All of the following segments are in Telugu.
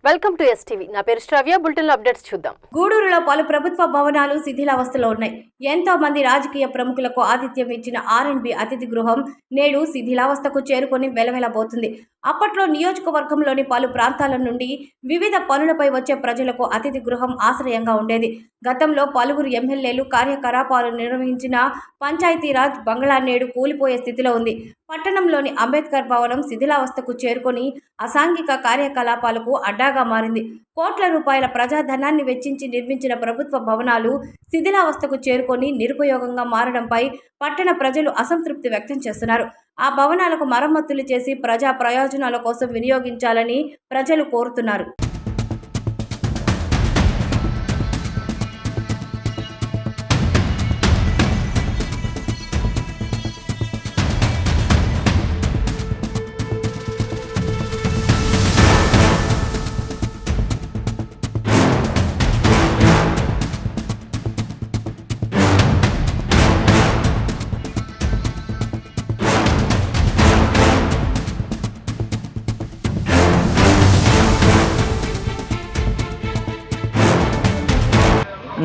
Welcome to STV. నా పేరు శ్రావ్య. బులెటిన్ అప్డేట్స్ చూద్దాం. గూడూరులో పలు ప్రభుత్వ భవనాలు శిథిలావస్థలో ఉన్నాయి. ఎంతో మంది రాజకీయ ప్రముఖులకు ఆతిథ్యం ఇచ్చిన ఆర్ఎండ్బి అతిథి గృహం నేడు శిథిలావస్థకు చేరుకొని వెలవెలబోతుంది. అప్పట్లో నియోజకవర్గంలోని పలు ప్రాంతాల నుండి వివిధ పనులపై వచ్చే ప్రజలకు అతిథి గృహం ఆశ్రయంగా ఉండేది. గతంలో పలువురు ఎమ్మెల్యేలు కార్యకలాపాలు నిర్వహించిన పంచాయతీరాజ్ బంగ్లా నేడు కూలిపోయే స్థితిలో ఉంది. పట్టణంలోని అంబేద్కర్ భవనం శిథిలావస్థకు చేరుకొని అసాంఘిక కార్యకలాపాలకు అడ్డాగా మారింది. కోట్ల రూపాయల ప్రజాధనాన్ని వెచ్చించి నిర్మించిన ప్రభుత్వ భవనాలు శిథిలావస్థకు చేరుకొని నిరుపయోగంగా మారడంపై పట్టణ ప్రజలు అసంతృప్తి వ్యక్తం చేస్తున్నారు. ఆ భవనాలకు మరమ్మతులు చేసి ప్రజా ప్రయోజనాల కోసం వినియోగించాలని ప్రజలు కోరుతున్నారు.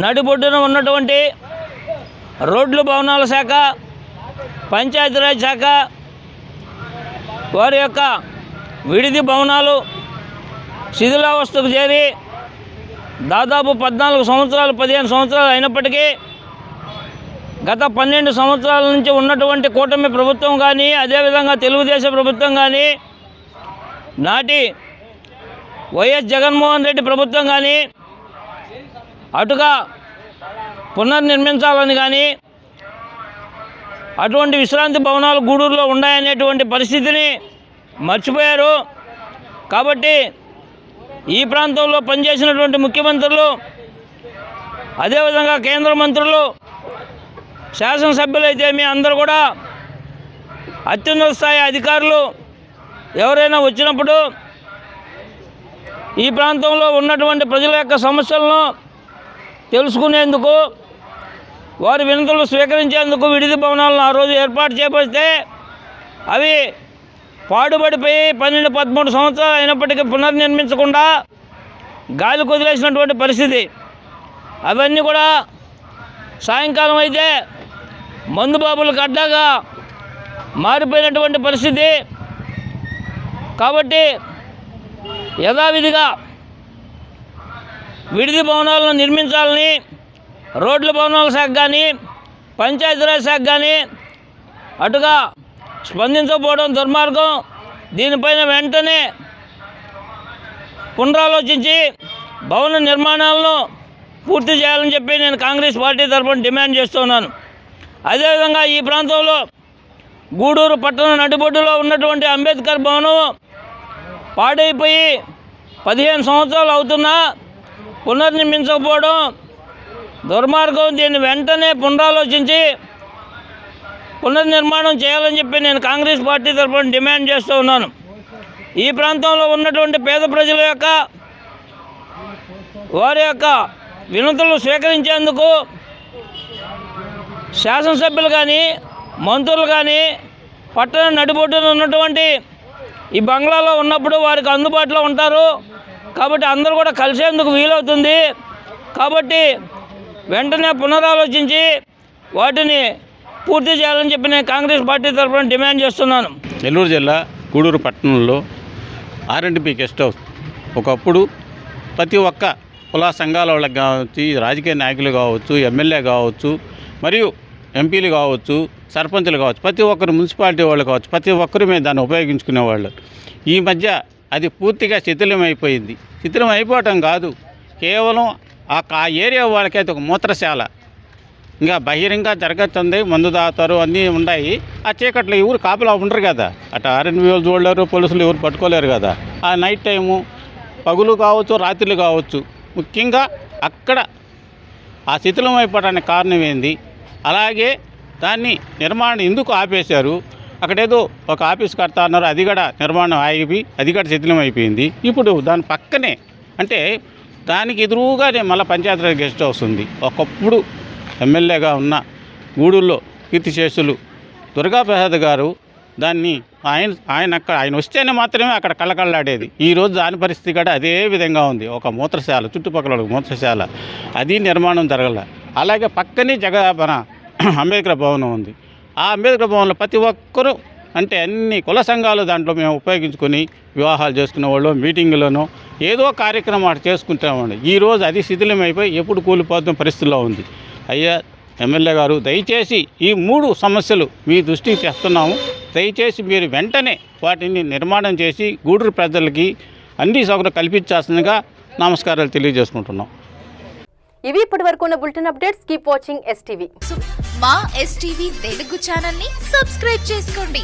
నడిబొడ్డున ఉన్నటువంటి రోడ్లు భవనాల శాఖ, పంచాయతీరాజ్ శాఖ వారి యొక్క విడిది భవనాలు శిథిలావస్థకు చేరి దాదాపు 14 సంవత్సరాలు 15 సంవత్సరాలు అయినప్పటికీ గత 12 సంవత్సరాల నుంచి ఉన్నటువంటి కూటమి ప్రభుత్వం కానీ, అదేవిధంగా తెలుగుదేశం ప్రభుత్వం కానీ, నాటి వైఎస్ జగన్మోహన్ రెడ్డి ప్రభుత్వం కానీ అటుగా పునర్నిర్మించాలని కానీ, అటువంటి విశ్రాంతి భవనాలు గూడూరులో ఉన్నాయనేటువంటి పరిస్థితిని మర్చిపోయారు. కాబట్టి ఈ ప్రాంతంలో పనిచేసినటువంటి ముఖ్యమంత్రులు, అదేవిధంగా కేంద్ర మంత్రులు, శాసనసభ్యులైతే మీ అందరూ కూడా అత్యున్నత స్థాయి అధికారులు ఎవరైనా వచ్చినప్పుడు ఈ ప్రాంతంలో ఉన్నటువంటి ప్రజల యొక్క సమస్యలను తెలుసుకునేందుకు, వారి వినతులు స్వీకరించేందుకు విడిది భవనాలను ఆ రోజు ఏర్పాటు చేపడితే అవి పాడుబడిపోయి 12-13 సంవత్సరాలు అయినప్పటికీ పునర్నిర్మించకుండా గాలి కుదిలేసినటువంటి పరిస్థితి. అవన్నీ కూడా సాయంకాలం అయితే మందుబాబులకు అడ్డాగా మారిపోయినటువంటి పరిస్థితి. కాబట్టి యథావిధిగా విడిది భవనాలను నిర్మించాలని రోడ్ల భవనాల శాఖ కానీ, పంచాయతీరాజ్ శాఖ కానీ అటుగా స్పందించకపోవడం దుర్మార్గం. దీనిపైన వెంటనే పునరాలోచించి భవన నిర్మాణాలను పూర్తి చేయాలని చెప్పి నేను కాంగ్రెస్ పార్టీ తరఫున డిమాండ్ చేస్తున్నాను. అదేవిధంగా ఈ ప్రాంతంలో గూడూరు పట్టణ నడిబొడ్డులో ఉన్నటువంటి అంబేద్కర్ భవనం పాడైపోయి 15 సంవత్సరాలు అవుతున్నా పునర్నిర్మించకపోవడం దుర్మార్గం. దీన్ని వెంటనే పునరాలోచించి పునర్నిర్మాణం చేయాలని చెప్పి నేను కాంగ్రెస్ పార్టీ తరఫున డిమాండ్ చేస్తూ ఉన్నాను. ఈ ప్రాంతంలో ఉన్నటువంటి పేద ప్రజల యొక్క వారి యొక్క వినతులు స్వీకరించేందుకు శాసనసభ్యులు కానీ, మంత్రులు కానీ పట్టణ నడిబొడ్డున ఉన్నటువంటి ఈ బంగ్లాలో ఉన్నప్పుడు వారికి అందుబాటులో ఉంటారు. కాబట్టి అందరూ కూడా కలిసేందుకు వీలవుతుంది. కాబట్టి వెంటనే పునరాలోచించి వాటిని పూర్తి చేయాలని చెప్పి నేను కాంగ్రెస్ పార్టీ తరఫున డిమాండ్ చేస్తున్నాను. నెల్లూరు జిల్లా గూడూరు పట్టణంలో ఆర్ఎండ్బి గెస్ట్ హౌస్ ఒకప్పుడు ప్రతి ఒక్క కుల సంఘాల వాళ్ళకి కావచ్చు, రాజకీయ నాయకులు కావచ్చు, ఎమ్మెల్యే కావచ్చు, మరియు ఎంపీలు కావచ్చు, సర్పంచులు కావచ్చు, ప్రతి ఒక్కరు మున్సిపాలిటీ వాళ్ళు కావచ్చు, ప్రతి ఒక్కరు మేము దాన్ని ఉపయోగించుకునేవాళ్ళు. ఈ మధ్య అది పూర్తిగా శిథిలమైపోయింది. శిథిలం అయిపోవటం కాదు, కేవలం ఆ ఏరియా వాళ్ళకైతే ఒక మూత్రశాల, ఇంకా బహిరంగ జరగచ్చుంది, మందు తాగుతారు, అన్నీ ఉన్నాయి. ఆ చీకట్లో ఎవరు కాపలా ఉండరు కదా, అటు ఆర్ఎండ్బి వాళ్ళు చూడలేరు, పోలీసులు ఎవరు పట్టుకోలేరు కదా. ఆ నైట్ టైము పగులు కావచ్చు, రాత్రులు కావచ్చు, ముఖ్యంగా అక్కడ ఆ శిథిలం అయిపోవడానికి కారణం ఏంది? అలాగే దాన్ని నిర్మాణం ఎందుకు ఆపేశారు? అక్కడేదో ఒక ఆఫీస్ కడతా అన్నారు, అది కూడా నిర్మాణం ఆగిపోయి అది కూడా శిథిలం అయిపోయింది. ఇప్పుడు దాని పక్కనే అంటే దానికి ఎదురుగానే మళ్ళీ పంచాయతీరాజ్ గెస్ట్ హౌస్ ఉంది. ఒకప్పుడు ఎమ్మెల్యేగా ఉన్న గూడూరులో కీర్తిశేషులు దుర్గాప్రసాద్ గారు దాన్ని ఆయన వస్తేనే మాత్రమే అక్కడ కళ్ళకళ్ళాడేది. ఈరోజు దాని పరిస్థితి కూడా అదే విధంగా ఉంది. ఒక మూత్రశాల, చుట్టుపక్కల ఒక మూత్రశాల, అది నిర్మాణం జరగల. అలాగే పక్కనే మన అంబేద్కర్ భవనం ఉంది. ఆ అంబేద్కర్ భవన్లో ప్రతి ఒక్కరూ అంటే అన్ని కుల సంఘాలు దాంట్లో మేము ఉపయోగించుకొని వివాహాలు చేసుకునే వాళ్ళు, మీటింగులను ఏదో కార్యక్రమాలు చేసుకుంటామండి. ఈరోజు అది శిథిలమైపోయి ఎప్పుడు కూలిపోతున్న పరిస్థితిలో ఉంది. అయ్యా ఎమ్మెల్యే గారు, దయచేసి ఈ 3 సమస్యలు మీ దృష్టికి తెస్తున్నాము. దయచేసి మీరు వెంటనే వాటిని నిర్మాణం చేసి గూడూరు ప్రజలకి అన్ని సౌకర్యాలు కల్పించాల్సిందిగా నమస్కారాలు తెలియజేసుకుంటున్నాం. ఇవి ఇప్పటి వరకు ఉన్న bulletin updates. Keep watching STV. మా STV తెలుగు ఛానల్ ని సబ్స్క్రైబ్ చేసుకోండి.